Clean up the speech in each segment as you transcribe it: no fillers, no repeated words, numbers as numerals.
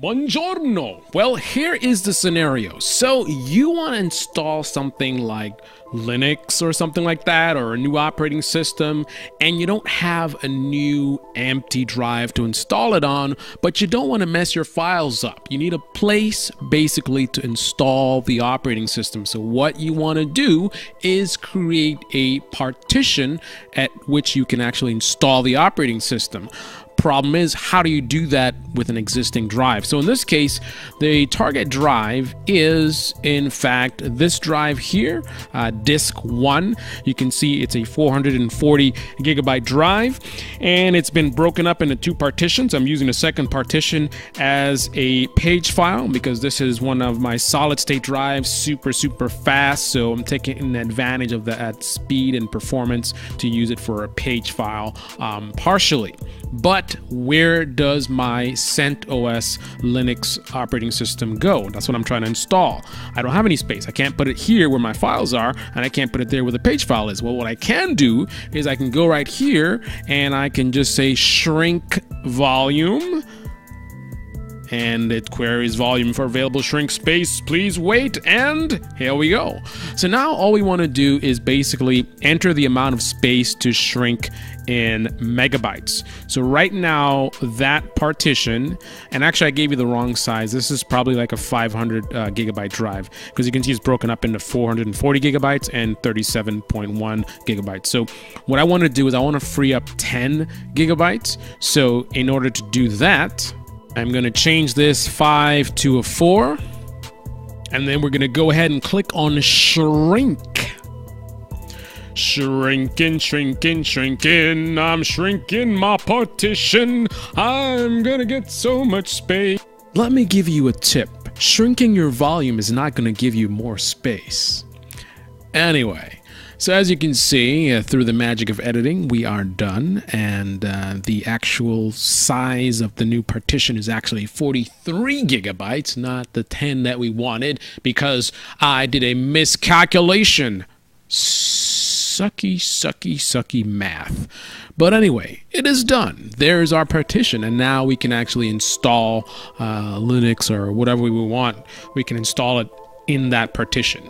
Buongiorno! Well, here is the scenario. So you want to install something like Linux or something like that, or a new operating system, and you don't have a new empty drive to install it on, but you don't want to mess your files up. You need a place basically to install the operating system. So what you want to do is create a partition at which you can actually install the operating system. Problem is, how do you do that with an existing drive? So in this case, the target drive is in fact this drive here, disk 1. You can see it's a 440 gigabyte drive, and it's been broken up into two partitions. I'm using the second partition as a page file because this is one of my solid state drives, super fast, so I'm taking advantage of that speed and performance to use it for a page file partially. But where does my CentOS Linux operating system go? That's what I'm trying to install. I don't have any space. I can't put it here where my files are, and I can't put it there where the page file is. Well, what I can do is I can go right here and I can just say shrink volume, and it queries volume for available shrink space. Please wait, and here we go. So now all we want to do is basically enter the amount of space to shrink in megabytes. So right now that partition, and actually I gave you the wrong size. This is probably like a 500 gigabyte drive, because you can see it's broken up into 440 gigabytes and 37.1 gigabytes. So what I want to do is I want to free up 10 gigabytes. So in order to do that, I'm going to change this 5 to a 4, and then we're going to go ahead and click on shrink. Shrinking, I'm shrinking my partition. I'm gonna get so much space. Let me give you a tip. Shrinking your volume is not gonna give you more space. Anyway, so as you can see, through the magic of editing, we are done, and the actual size of the new partition is actually 43 gigabytes, not the 10 that we wanted, because I did a miscalculation. Sucky math. But anyway, it is done. There's our partition, and now we can actually install Linux or whatever we want. We can install it in that partition.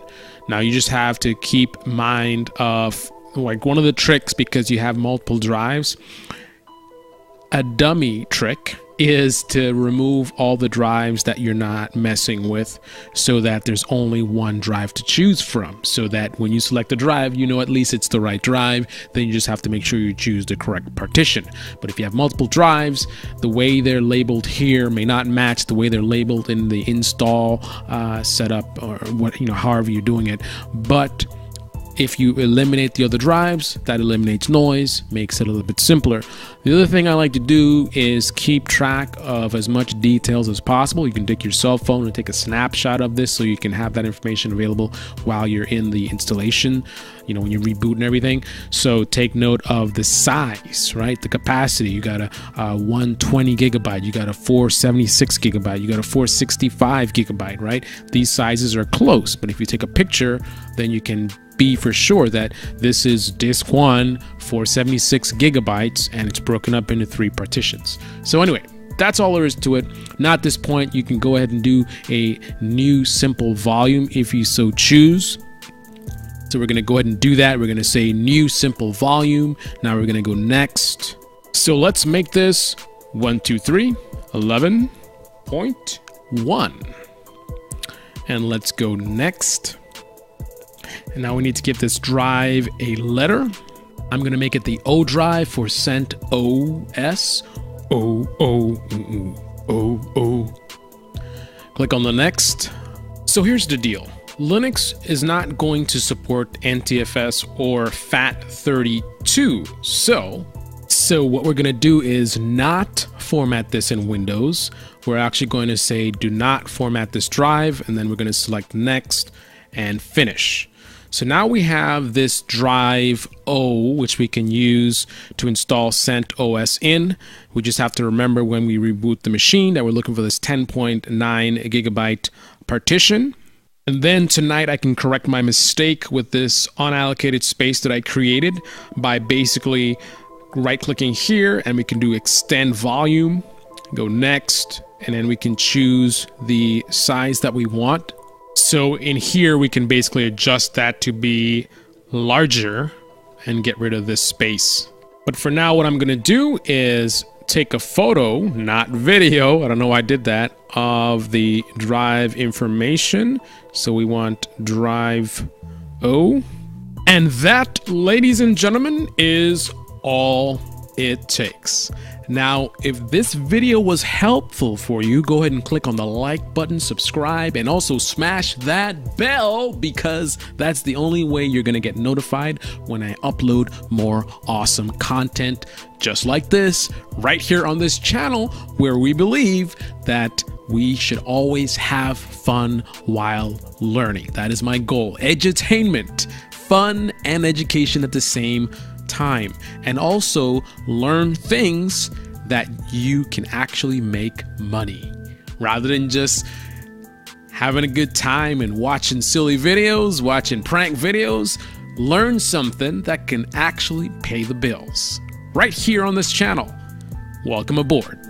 Now you just have to keep mind of, like, one of the tricks, because you have multiple drives. A dummy trick is to remove all the drives that you're not messing with, so that there's only one drive to choose from, so that when you select a drive, you know at least it's the right drive. Then you just have to make sure you choose the correct partition. But if you have multiple drives, the way they're labeled here may not match the way they're labeled in the install setup, or what, however you're doing it. But if you eliminate the other drives, that eliminates noise, makes it a little bit simpler. The other thing I like to do is keep track of as much details as possible. You can take your cell phone and take a snapshot of this, so you can have that information available while you're in the installation, when you reboot and everything. So take note of the size, right? The capacity. You got a 120 gigabyte, you got a 476 gigabyte, you got a 465 gigabyte, right? These sizes are close, but if you take a picture, then you can be for sure that this is disk 1, 476 gigabytes, and it's broken up into 3 partitions. So anyway, that's all there is to it. Now at this point, you can go ahead and do a new simple volume if you so choose. So we're going to go ahead and do that. We're going to say new simple volume. Now we're going to go next. So let's make this 11.1, and let's go next. And now we need to give this drive a letter. I'm going to make it the O drive for CentOS. O. Click on the next. So here's the deal. Linux is not going to support NTFS or FAT32. So what we're going to do is not format this in Windows. We're actually going to say do not format this drive, and then we're going to select next and finish. So now we have this drive O, which we can use to install CentOS in. We just have to remember when we reboot the machine that we're looking for this 10.9 gigabyte partition. And then tonight I can correct my mistake with this unallocated space that I created by basically right-clicking here, and we can do extend volume, go next, and then we can choose the size that we want. So in here, we can basically adjust that to be larger and get rid of this space. But for now, what I'm gonna do is take a photo, not video, I don't know why I did that, of the drive information. So we want drive O. And that, ladies and gentlemen, is all it takes. Now, if this video was helpful for you, go ahead and click on the like button, subscribe, and also smash that bell, because that's the only way you're gonna get notified when I upload more awesome content just like this right here on this channel, where we believe that we should always have fun while learning. That is my goal. Edutainment, fun and education at the same time, and also learn things that you can actually make money rather than just having a good time and watching silly videos, watching prank videos. Learn something that can actually pay the bills right here on this channel. Welcome aboard.